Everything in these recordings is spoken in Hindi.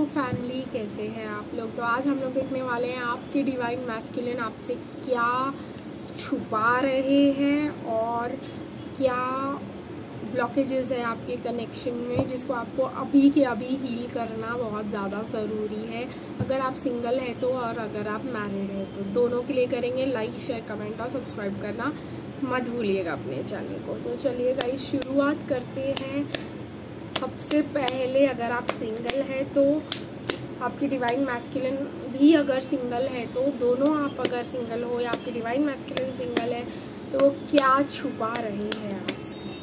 फैमिली, कैसे हैं आप लोग। तो आज हम लोग देखने वाले हैं आपके डिवाइन मैस्कुलिन आपसे क्या छुपा रहे हैं और क्या ब्लॉकेजेस है आपके कनेक्शन में, जिसको आपको अभी के अभी हील करना बहुत ज़्यादा ज़रूरी है। अगर आप सिंगल है तो और अगर आप मैरिड है तो दोनों के लिए करेंगे। लाइक, शेयर, कमेंट और सब्सक्राइब करना मत भूलिएगा अपने चैनल को। तो चलिए गाइस, शुरुआत करते हैं। सबसे पहले अगर आप सिंगल है तो आपकी डिवाइन मैस्कुलिन भी अगर सिंगल है तो दोनों, आप अगर सिंगल हो या आपकी डिवाइन मैस्कुलिन सिंगल है तो क्या छुपा रहे हैं आपसे।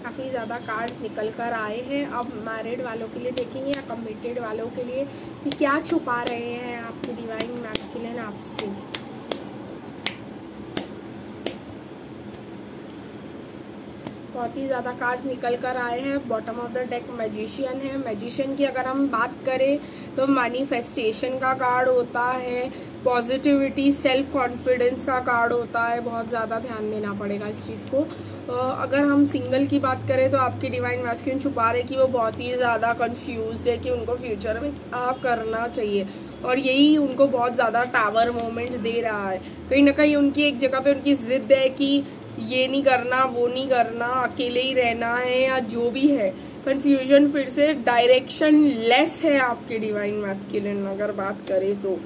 काफ़ी ज़्यादा कार्ड्स निकल कर आए हैं। अब मैरिड वालों के लिए देखेंगे या कमिटेड वालों के लिए कि क्या छुपा रहे हैं आपकी डिवाइन मैस्कुलिन आपसे। बहुत ही ज़्यादा कार्ड्स निकल कर आए हैं। Bottom of the deck magician है। मैजिशियन की अगर हम बात करें तो मैनिफेस्टेशन का कार्ड होता है, पॉजिटिविटी, सेल्फ कॉन्फिडेंस का कार्ड होता है। बहुत ज़्यादा ध्यान देना पड़ेगा इस चीज़ को। अगर हम सिंगल की बात करें तो आपकी डिवाइन मैस्कुलिन छुपा रहे कि वो बहुत ही ज़्यादा कंफ्यूज्ड है कि उनको फ्यूचर में क्या करना चाहिए, और यही उनको बहुत ज़्यादा टावर मोमेंट्स दे रहा है। कहीं ना कहीं उनकी एक जगह पे उनकी जिद है कि ये नहीं करना, वो नहीं करना, अकेले ही रहना है या जो भी है। कंफ्यूजन, फिर से डायरेक्शन लेस है आपकी डिवाइन मैस्कुलिन अगर बात करें तो।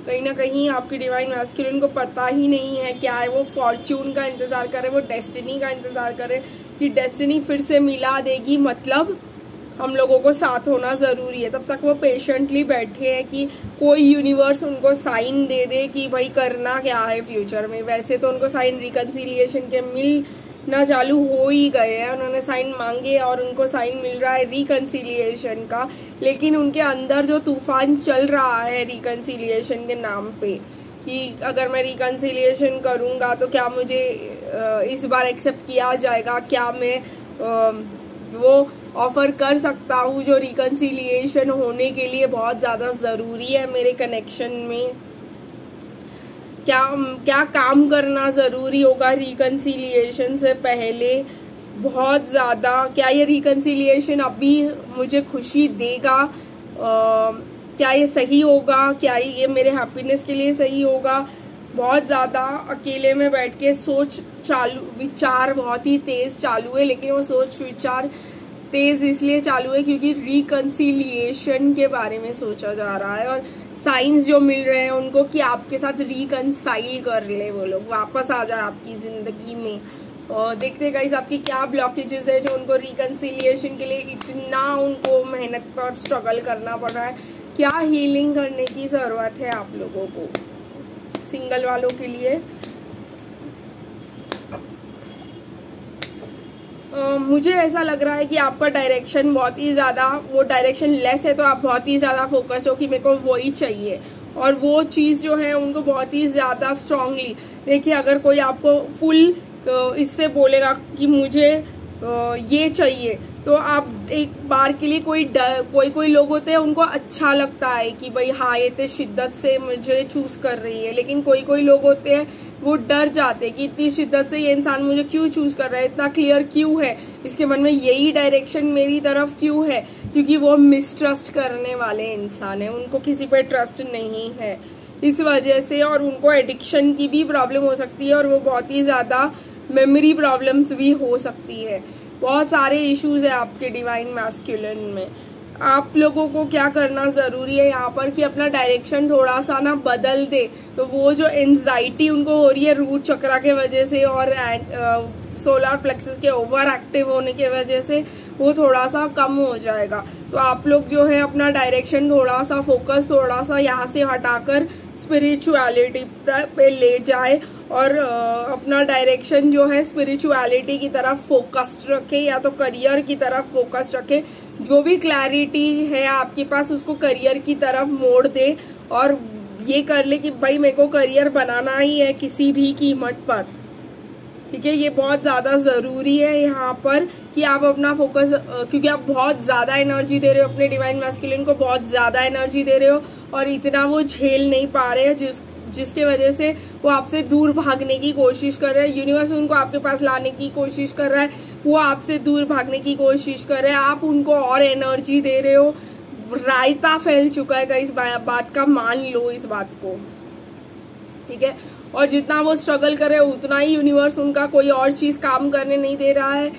कहीं ना कहीं आपकी डिवाइन मैस्कुलिन को पता ही नहीं है क्या है। वो फॉर्च्यून का इंतजार करे, वो डेस्टिनी का इंतजार करे कि डेस्टिनी फिर से मिला देगी, मतलब हम लोगों को साथ होना जरूरी है। तब तक वो पेशेंटली बैठे हैं कि कोई यूनिवर्स उनको साइन दे दे कि भाई करना क्या है फ्यूचर में। वैसे तो उनको साइन रिकंसिलिएशन के मिलना चालू हो ही गए हैं। उन्होंने साइन मांगे और उनको साइन मिल रहा है रिकंसिलिएशन का, लेकिन उनके अंदर जो तूफान चल रहा है रिकंसिलिएशन के नाम पे कि अगर मैं रिकंसिलिएशन करूंगा तो क्या मुझे इस बार एक्सेप्ट किया जाएगा, क्या मैं वो ऑफर कर सकता हूँ जो रिकंसिलिएशन होने के लिए बहुत ज़्यादा ज़रूरी है मेरे कनेक्शन में। क्या क्या काम करना ज़रूरी होगा रिकंसिलिएशन से पहले, बहुत ज़्यादा। क्या ये रिकंसिलिएशन अभी मुझे खुशी देगा, क्या ये सही होगा, क्या ये मेरे हैप्पीनेस के लिए सही होगा। बहुत ज़्यादा अकेले में बैठ के सोच चालू, विचार बहुत ही तेज चालू है, लेकिन वो सोच विचार तेज इसलिए चालू है क्योंकि रिकंसिलिएशन के बारे में सोचा जा रहा है और साइंस जो मिल रहे हैं उनको कि आपके साथ रिकंसाइल कर ले, वो लोग वापस आ जाए आपकी जिंदगी में। और देखते हैं गाइस आपकी क्या ब्लॉकेजेस है जो उनको रिकंसिलिएशन के लिए इतना उनको मेहनत और स्ट्रगल करना पड़ रहा है। क्या हीलिंग करने की जरूरत है आप लोगों को सिंगल वालों के लिए। मुझे ऐसा लग रहा है कि आपका डायरेक्शन बहुत ही ज्यादा, वो डायरेक्शन लेस है तो आप बहुत ही ज्यादा फोकस हो कि मेरे को वो ही चाहिए, और वो चीज जो है उनको बहुत ही ज्यादा स्ट्रांगली। देखिए, अगर कोई आपको फुल इससे बोलेगा कि मुझे ये चाहिए तो आप एक बार के लिए कोई लोग होते हैं उनको अच्छा लगता है कि भाई हाँ ये तो शिद्दत से मुझे चूज कर रही है, लेकिन कोई लोग होते हैं वो डर जाते हैं कि इतनी शिद्दत से ये इंसान मुझे क्यों चूज कर रहा है, इतना क्लियर क्यों है, इसके मन में यही डायरेक्शन मेरी तरफ क्यों है, क्योंकि वो मिसट्रस्ट करने वाले इंसान है, उनको किसी पे ट्रस्ट नहीं है इस वजह से। और उनको एडिक्शन की भी प्रॉब्लम हो सकती है और वो बहुत ही ज्यादा मेमोरी प्रॉब्लम्स भी हो सकती है। बहुत सारे इश्यूज है आपके डिवाइन मैस्कुलिन में। आप लोगों को क्या करना जरूरी है यहाँ पर कि अपना डायरेक्शन थोड़ा सा ना बदल दे, तो वो जो एंजाइटी उनको हो रही है रूट चक्रा के वजह से और सोलर प्लेक्सस के ओवर एक्टिव होने की वजह से, वो थोड़ा सा कम हो जाएगा। तो आप लोग जो है अपना डायरेक्शन थोड़ा सा फोकस थोड़ा सा यहाँ से हटाकर स्पिरिचुअलिटी पे ले जाए और अपना डायरेक्शन जो है स्पिरिचुअलिटी की तरफ फोकस्ड रखे या तो करियर की तरफ फोकस्ड रखे। जो भी क्लैरिटी है आपके पास उसको करियर की तरफ मोड़ दे और ये कर ले कि भाई मेरे को करियर बनाना ही है किसी भी कीमत पर। ठीक है, ये बहुत ज्यादा जरूरी है यहाँ पर कि आप अपना फोकस, क्योंकि आप बहुत ज्यादा एनर्जी दे रहे हो अपने डिवाइन मैस्कुलिन को, बहुत ज्यादा एनर्जी दे रहे हो और इतना वो झेल नहीं पा रहे हैं जिसके वजह से वो आपसे दूर भागने की कोशिश कर रहे हैं। यूनिवर्स उनको आपके पास लाने की कोशिश कर रहा है, वो आपसे दूर भागने की कोशिश कर रहे हैं, आप उनको और एनर्जी दे रहे हो। रायता फैल चुका है इस बात का, मान लो इस बात को, ठीक है। और जितना वो स्ट्रगल कर रहे हैं उतना ही यूनिवर्स उनका कोई और चीज काम करने नहीं दे रहा है।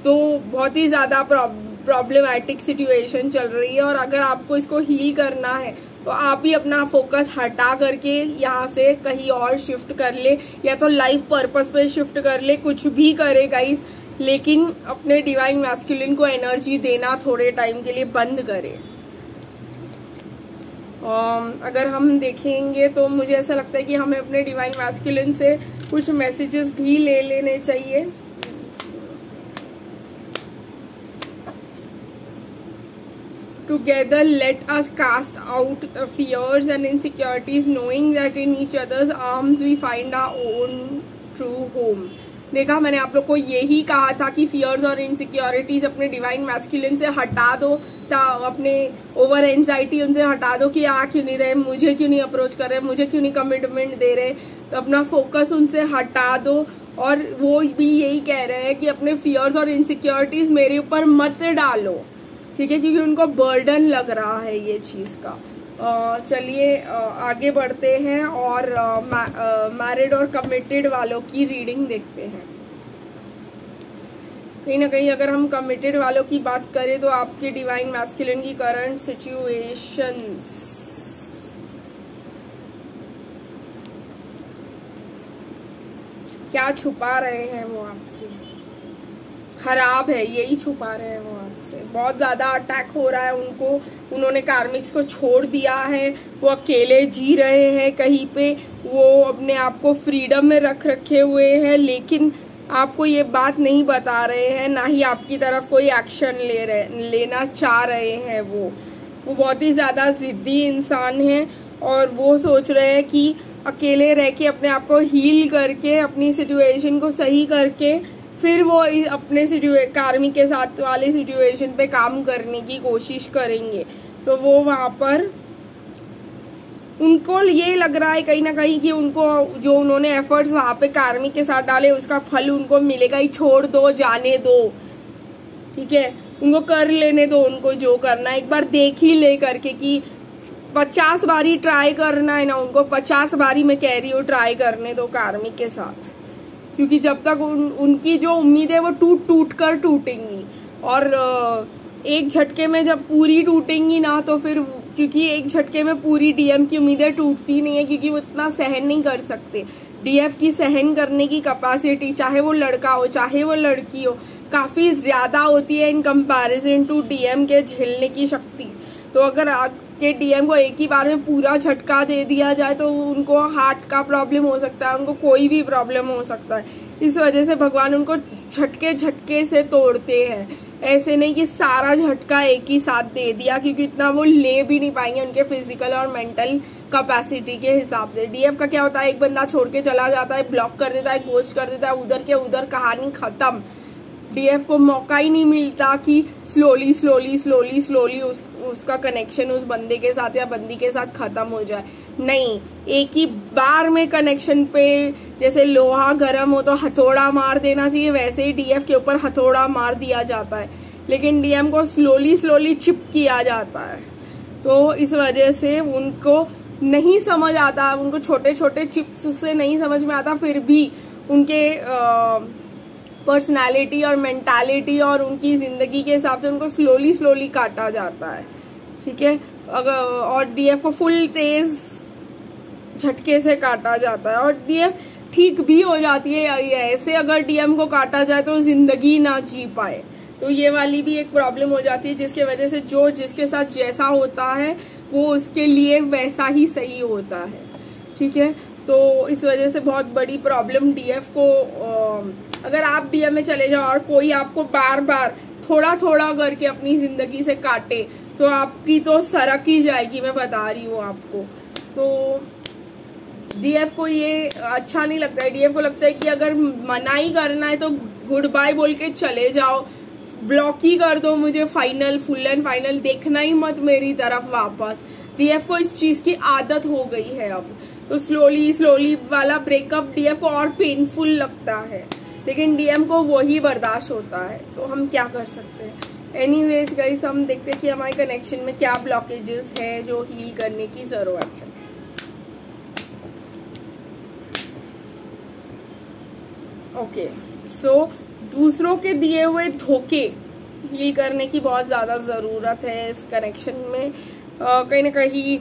तो बहुत ही ज्यादा प्रॉब्लमैटिक सिचुएशन चल रही है। और अगर आपको इसको हील करना है तो आप ही अपना फोकस हटा करके यहाँ से कहीं और शिफ्ट कर ले, या तो लाइफ पर्पस पे शिफ्ट कर ले, कुछ भी करे गाइस, लेकिन अपने डिवाइन मैस्कुलिन को एनर्जी देना थोड़े टाइम के लिए बंद करे। अगर हम देखेंगे तो मुझे ऐसा लगता है कि हमें अपने डिवाइन मैस्कुलिन से कुछ मैसेजेस भी ले लेने चाहिए। Together, let us cast out the fears and insecurities, knowing that in each other's arms we find our own true home. देखा, मैंने आप लोग को यही कहा था कि फियर्स और इनसिक्योरिटीज अपने डिवाइन मैस्कुलिन से हटा दो, अपने ओवर एंजाइटी उनसे हटा दो कि आ क्यों नहीं रहे, मुझे क्यों नहीं अप्रोच कर रहे, मुझे क्यों नहीं कमिटमेंट दे रहे। तो अपना फोकस उनसे हटा दो। और वो भी यही कह रहे हैं कि अपने फियर्स और इनसिक्योरिटीज मेरे ऊपर मत डालो, ठीक है, क्योंकि उनको बर्डन लग रहा है ये चीज का। चलिए आगे बढ़ते हैं और मैरिड और कमिटेड वालों की रीडिंग देखते हैं। कहीं ना कहीं अगर हम कमिटेड वालों की बात करें तो आपके डिवाइन मैस्कुलिन की करंट सिचुएशंस क्या छुपा रहे हैं वो आपसे, खराब है, यही छुपा रहे हैं वो आपसे। बहुत ज्यादा अटैक हो रहा है उनको, उन्होंने कार्मिक्स को छोड़ दिया है, वो अकेले जी रहे हैं कहीं पे, वो अपने आप को फ्रीडम में रखे हुए हैं, लेकिन आपको ये बात नहीं बता रहे हैं, ना ही आपकी तरफ कोई एक्शन लेना चाह रहे हैं। वो बहुत ही ज्यादा जिद्दी इंसान है और वो सोच रहे हैं कि अकेले रह के अपने आप को हील करके, अपनी सिचुएशन को सही करके, फिर वो अपने कार्मिक के साथ वाले सिचुएशन पे काम करने की कोशिश करेंगे। तो वो वहां पर उनको ये लग रहा है कहीं ना कहीं कि उनको जो उन्होंने एफर्ट्स वहां पे कार्मिक के साथ डाले उसका फल उनको मिलेगा ही। छोड़ दो, जाने दो, ठीक है, उनको कर लेने दो, उनको जो करना है एक बार देख ही ले करके कि 50 बारी ट्राई करना है ना, उनको 50 बारी मैं कह रही हूँ ट्राई करने दो कार्मिक के साथ, क्योंकि जब तक उनकी जो उम्मीद है वो टूट कर टूटेंगी। और एक झटके में जब पूरी टूटेंगी ना तो फिर, क्योंकि एक झटके में पूरी डीएम की उम्मीदें टूटती नहीं है, क्योंकि वो इतना सहन नहीं कर सकते। डीएफ की सहन करने की कैपेसिटी, चाहे वो लड़का हो चाहे वो लड़की हो, काफी ज्यादा होती है इन कंपैरिजन टू डीएम के झेलने की शक्ति। तो अगर आपके डीएम को एक ही बार में पूरा झटका दे दिया जाए तो उनको हार्ट का प्रॉब्लम हो सकता है, उनको कोई भी प्रॉब्लम हो सकता है। इस वजह से भगवान उनको झटके से तोड़ते हैं, ऐसे नहीं कि सारा झटका एक ही साथ दे दिया, क्योंकि इतना वो ले भी नहीं पाएंगे उनके फिजिकल और मेंटल कैपेसिटी के हिसाब से। डीएफ का क्या होता है, एक बंदा छोड़ के चला जाता है, ब्लॉक कर देता है, गोस्ट कर देता है, उधर के उधर कहानी खत्म। डीएफ को मौका ही नहीं मिलता कि स्लोली उसका कनेक्शन उस बंदे के साथ या बंदी के साथ खत्म हो जाए। नहीं, एक ही बार में कनेक्शन पे, जैसे लोहा गर्म हो तो हथौड़ा मार देना चाहिए, वैसे ही डीएफ के ऊपर हथौड़ा मार दिया जाता है, लेकिन डीएम को स्लोली चिप किया जाता है। तो इस वजह से उनको नहीं समझ आता, उनको छोटे छोटे चिप्स से नहीं समझ में आता, फिर भी उनके पर्सनालिटी और मेंटालिटी और उनकी जिंदगी के हिसाब से उनको स्लोली काटा जाता है, ठीक है। और डीएफ को फुल तेज झटके से काटा जाता है और डीएफ ठीक भी हो जाती है। ऐसे अगर डीएम को काटा जाए तो जिंदगी ना जी पाए, तो ये वाली भी एक प्रॉब्लम हो जाती है, जिसके वजह से जो जिसके साथ जैसा होता है वो उसके लिए वैसा ही सही होता है, ठीक है। तो इस वजह से बहुत बड़ी प्रॉब्लम डीएफ को, अगर आप डीएम में चले जाओ और कोई आपको बार बार थोड़ा करके अपनी जिंदगी से काटे तो आपकी तो सरक ही जाएगी, मैं बता रही हूँ आपको। तो डीएफ को ये अच्छा नहीं लगता है। डीएफ को लगता है कि अगर मना ही करना है तो गुड बाय बोल के चले जाओ, ब्लॉक ही कर दो मुझे, फाइनल, फुल एंड फाइनल, देखना ही मत मेरी तरफ वापस। डीएफ को इस चीज की आदत हो गई है अब। तो स्लोली स्लोली वाला ब्रेकअप डीएफ को और पेनफुल लगता है, लेकिन डीएम को वही बर्दाश्त होता है। तो हम क्या कर सकते हैं। एनीवेज गाइस, हम देखते हैं कि हमारे कनेक्शन में क्या ब्लॉकेजेस है जो हील करने की जरूरत है। ओके, सो दूसरों के दिए हुए धोखे हील करने की बहुत ज्यादा जरूरत है इस कनेक्शन में। कहीं ना कहीं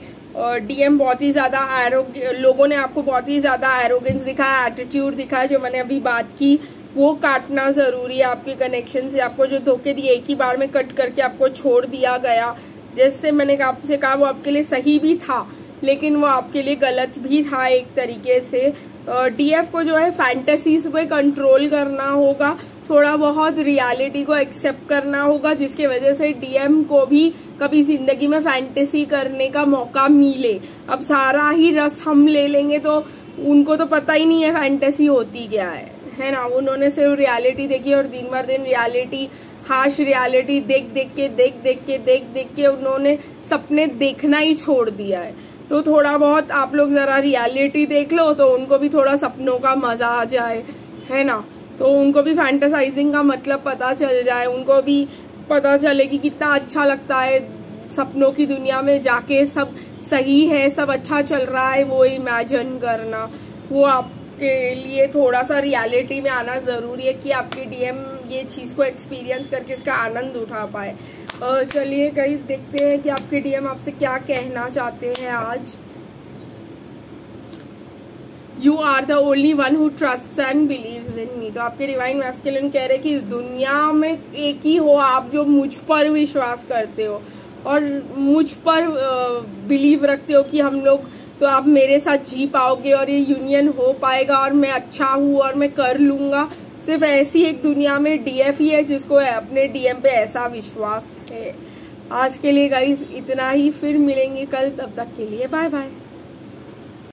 डीएम बहुत ही ज्यादा लोगों ने आपको बहुत ही ज्यादा एरोगेंस दिखाया, एटीट्यूड दिखाया, जो मैंने अभी बात की वो काटना जरूरी है आपके कनेक्शन से। आपको जो धोखे दिए एक ही बार में कट करके आपको छोड़ दिया गया, जैसे मैंने आपसे कहा वो आपके लिए सही भी था लेकिन वो आपके लिए गलत भी था एक तरीके से। डीएफ को जो है फैंटेसीज पे कंट्रोल करना होगा, थोड़ा बहुत रियलिटी को एक्सेप्ट करना होगा, जिसकी वजह से डीएम को भी कभी जिंदगी में फैंटेसी करने का मौका मिले। अब सारा ही रस हम ले लेंगे तो उनको तो पता ही नहीं है फैंटेसी होती क्या है ना। उन्होंने सिर्फ रियलिटी देखी और दिन भर दिन रियलिटी, हार्श रियलिटी देख के उन्होंने सपने देखना ही छोड़ दिया है। तो थोड़ा बहुत आप लोग जरा रियलिटी देख लो तो उनको भी थोड़ा सपनों का मजा आ जाए, है ना। तो उनको भी फैंटेसाइजिंग का मतलब पता चल जाए, उनको भी पता चले कि कितना अच्छा लगता है सपनों की दुनिया में जाके सब सही है, सब अच्छा चल रहा है, वो इमेजिन करना। वो आपके लिए थोड़ा सा रियलिटी में आना जरूरी है कि आपके डीएम ये चीज को एक्सपीरियंस करके इसका आनंद उठा पाए। चलिए गाइस, देखते हैं कि आपके डीएम आपसे क्या कहना चाहते हैं आज। You are the only one who trust and believes in me. तो आपके डिवाइन मैस्कुलिन कह रहे हैं कि इस दुनिया में एक ही हो आप जो मुझ पर विश्वास करते हो और मुझ पर बिलीव रखते हो कि हम लोग, तो आप मेरे साथ जी पाओगे और ये यूनियन हो पाएगा और मैं अच्छा हूँ और मैं कर लूंगा। सिर्फ ऐसी एक दुनिया में डीएफ ही है जिसको अपने डीएम पे ऐसा विश्वास है। आज के लिए गाइस इतना ही, फिर मिलेंगे कल, तब तक के लिए बाय बाय।